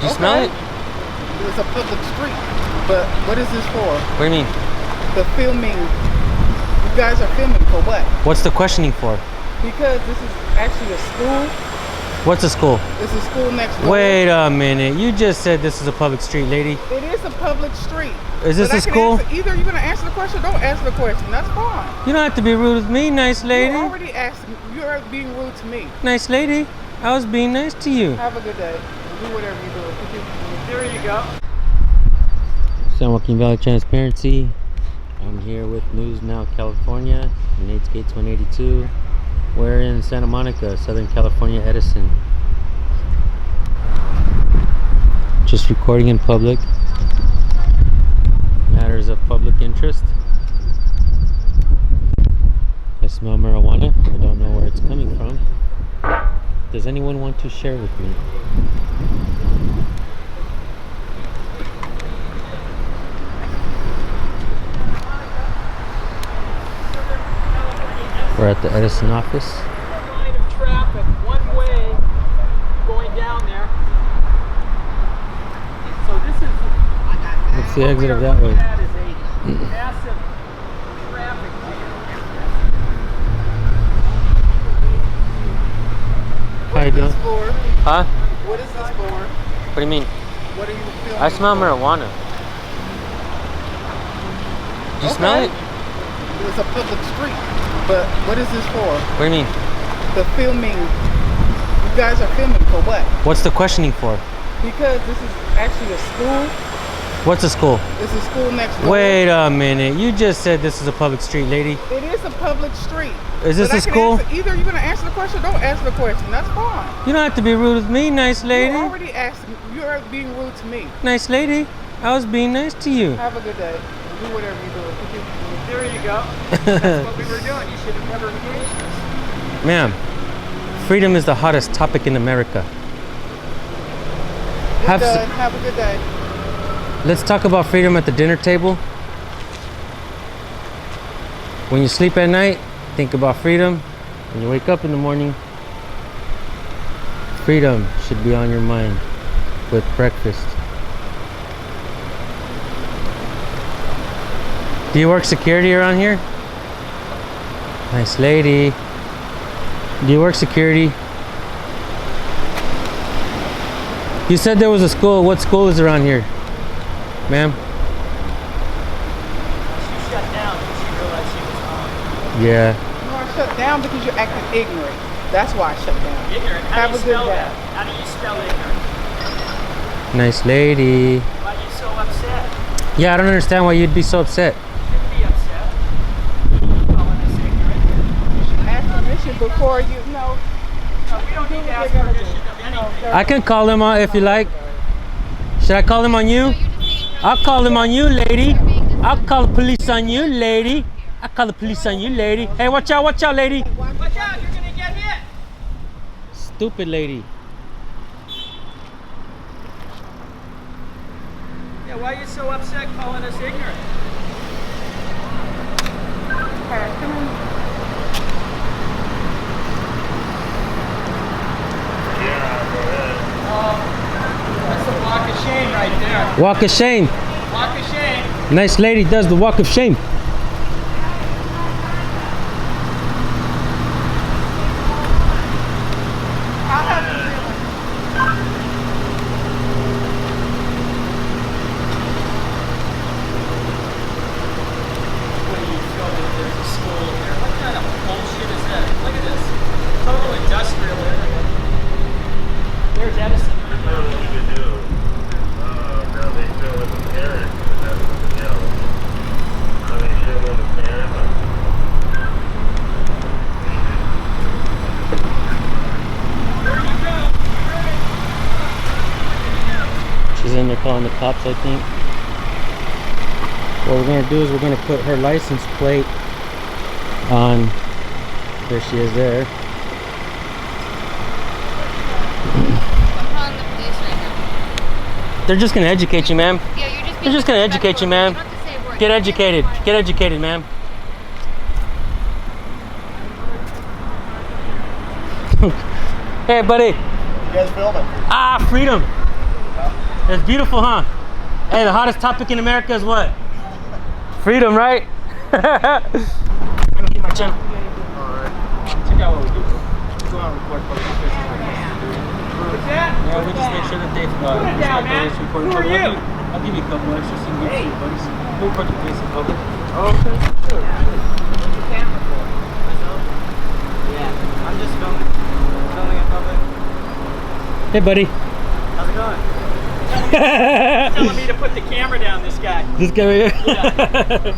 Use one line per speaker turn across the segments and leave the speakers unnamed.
Do you smell it?
It's a public street, but what is this for?
What do you mean?
The filming. You guys are filming for what?
What's the questioning for?
Because this is actually a school.
What's a school?
It's a school next door.
Wait a minute. You just said this is a public street, lady.
It is a public street.
Is this a school?
Either you're going to answer the question or don't answer the question. That's fine.
You don't have to be rude with me, nice lady.
You already asked me. You're being rude to me.
Nice lady. I was being nice to you.
Have a good day. Do whatever you do. There you go.
San Joaquin Valley Transparency. I'm here with News Now California, Nate's Gates 182. We're in Santa Monica, Southern California, Edison. Just recording in public. Matters of public interest. I smell marijuana. I don't know where it's coming from. Does anyone want to share with me? We're at the Edison office.
Line of traffic, one way, going down there. So this is.
What's the exit of that way?
That is a massive traffic jam.
How you doing? Huh?
What is this for?
What do you mean?
What are you filming?
I smell marijuana. Do you smell it?
It's a public street, but what is this for?
What do you mean?
The filming. You guys are filming for what?
What's the questioning for?
Because this is actually a school.
What's a school?
It's a school next door.
Wait a minute. You just said this is a public street, lady.
It is a public street.
Is this a school?
Either you're going to answer the question or don't answer the question. That's fine.
You don't have to be rude with me, nice lady.
You already asked me. You're being rude to me.
Nice lady. I was being nice to you.
Have a good day. Do whatever you do.
There you go. That's what we were doing. You should have never engaged us.
Ma'am, freedom is the hottest topic in America.
Have a good day.
Let's talk about freedom at the dinner table. When you sleep at night, think about freedom. When you wake up in the morning, freedom should be on your mind with breakfast. Do you work security around here? Nice lady. Do you work security? You said there was a school. What school is around here? Ma'am?
She shut down because she realized she was on.
Yeah.
No, I shut down because you're acting ignorant. That's why I shut down.
Ignorant? How
Have
do
a
you
good
spell
day.
that? How do you spell ignorant?
Nice lady.
Why are you so upset?
Yeah, I don't understand why you'd be so upset.
You shouldn't be upset. Calling us ignorant.
You should ask permission before you know.
No, we don't need to ask permission of anything.
I can call him on if you like. Should I call him on you? I'll call him on you, lady. I'll call the police on you, lady. I'll call the police on you, lady. Hey, watch out, lady.
Watch out, you're gonna get hit.
Stupid lady.
Yeah, why are you so upset calling us ignorant? That's a walk of shame right there.
Walk of shame.
Walk of shame.
Nice lady does the walk of shame.
What do you feel that there's a school here? What kind of bullshit is that? Look at this. Total industrial area. There's Edison.
She's in there calling the cops, I think. What we're gonna do is we're gonna put her license plate on. There she is there.
I'm calling the police right now.
They're just gonna educate you, ma'am.
Yeah, you're just
They're just gonna educate you, ma'am. Get educated. Get educated, ma'am. Hey, buddy.
You guys filming?
Ah, freedom.
Yeah.
It's beautiful, huh? Hey, the hottest topic in America is what? Freedom, right? Let me get my channel.
Alright. Check out what we do. Go out and record for What's that?
Yeah, we just make sure that they
Put it down, man. Who are you?
I'll give you a couple extra so you can get your buddies. We'll record the place in public.
Oh, okay. Sure. What's your camera for? Myself? Yeah. I'm just filming in public.
Hey, buddy.
How's it going? Telling me to put the camera down, this guy.
This guy right here?
Yeah.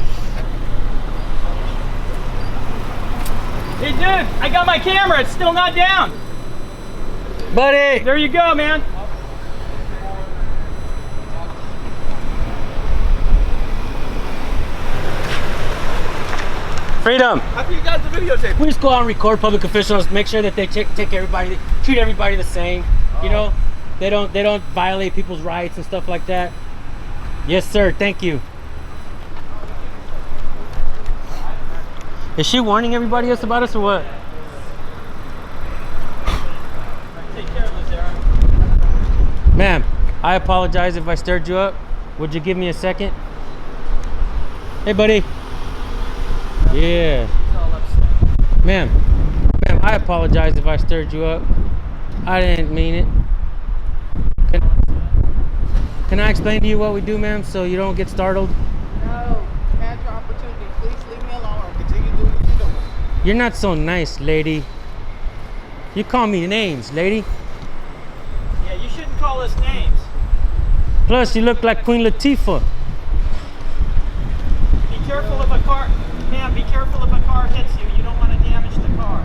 Hey, dude, I got my camera. It's still not down.
Buddy!
There you go, man.
Freedom!
How can you guys the videotape?
We just go out and record public officials, make sure that they take everybody, treat everybody the same. You know, they don't violate people's rights and stuff like that. Yes, sir. Thank you. Is she warning everybody else about us or what?
Take care of this, Aaron.
Ma'am, I apologize if I stirred you up. Would you give me a second? Hey, buddy. Yeah.
He's all upset.
Ma'am, I apologize if I stirred you up. I didn't mean it. Can I explain to you what we do, ma'am, so you don't get startled?
No, you had your opportunity. Please leave me alone or continue doing what you're doing.
You're not so nice, lady. You call me names, lady.
Yeah, you shouldn't call us names.
Plus, you look like Queen Latifah.
Be careful if a car, ma'am, be careful if a car hits you. You don't want to damage the car.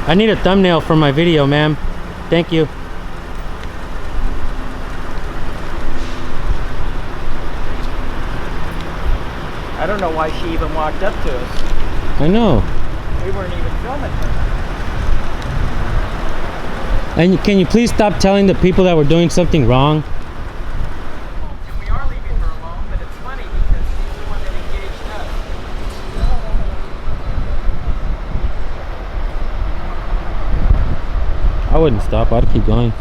I need a thumbnail for my video, ma'am. Thank you.
I don't know why she even walked up to us.
I know.
We weren't even filming her.
And can you please stop telling the people that we're doing something wrong?
And we are leaving her alone, but it's funny because she's the one that engaged us.
I wouldn't stop. I'd keep going.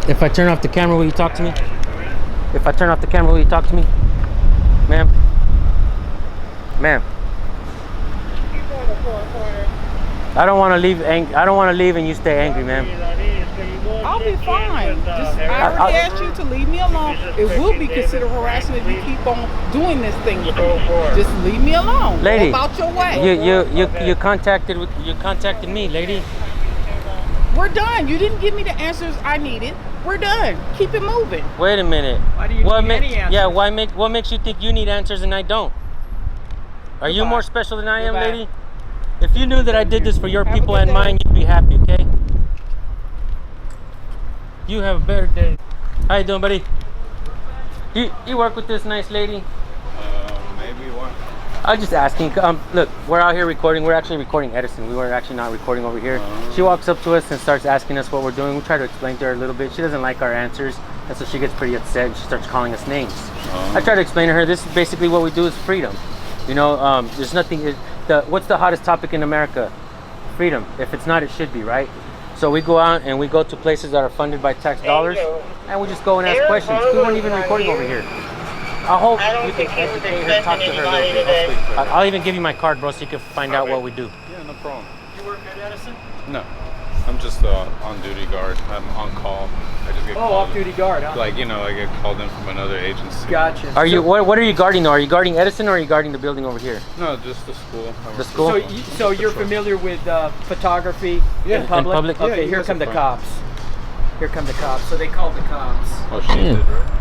If I turn off the camera, will you talk to me? If I turn off the camera, will you talk to me? Ma'am? Ma'am? I don't want to leave. I don't want to leave and you stay angry, ma'am.
I'll be fine. Just, I already asked you to leave me alone. It will be considered harassment if you keep on doing this thing with me. Just leave me alone.
Lady,
go about your way.
you contacted me, lady.
We're done. You didn't give me the answers I needed. We're done. Keep it moving.
Wait a minute.
Why do you need any answers?
Yeah, what makes you think you need answers and I don't? Are you more special than I am,
Goodbye.
lady? If you knew that I did this for your
Have a
people
good
and
day.
mine, you'd be happy, okay? You have a better day. How you doing, buddy? You work with this nice lady?
Maybe one.
I was just asking. Look, we're out here recording. We're actually recording Edison. We were actually not recording over here. She walks up to us and starts asking us what we're doing. We try to explain to her a little bit. She doesn't like our answers, and so she gets pretty upset and she starts calling us names. I try to explain to her this is basically what we do is freedom. You know, there's nothing. What's the hottest topic in America? Freedom. If it's not, it should be, right? So we go out and we go to places that are funded by tax dollars, and we just go and ask questions. We weren't even recording over here. I hope you can educate her, talk to her a little bit. I'll even give you my card, bro, so you can find out what we do.
Yeah, no problem.
You work at Edison?
No, I'm just on duty guard. I'm on call. I just get
Oh,
called.
off-duty guard, huh?
Like, you know, I get called in from another agency.
Gotcha.
Are you? What are you guarding though? Are you guarding Edison or are you guarding the building over here?
No, just the school. I work
The
for
school?
So you're familiar with photography
Yeah.
in public?
In public?
Yeah,
Okay,
you
here
guys
come
are
the
fine.
cops. Here come the cops. So they called the cops.
Oh, she did, right?
Yeah.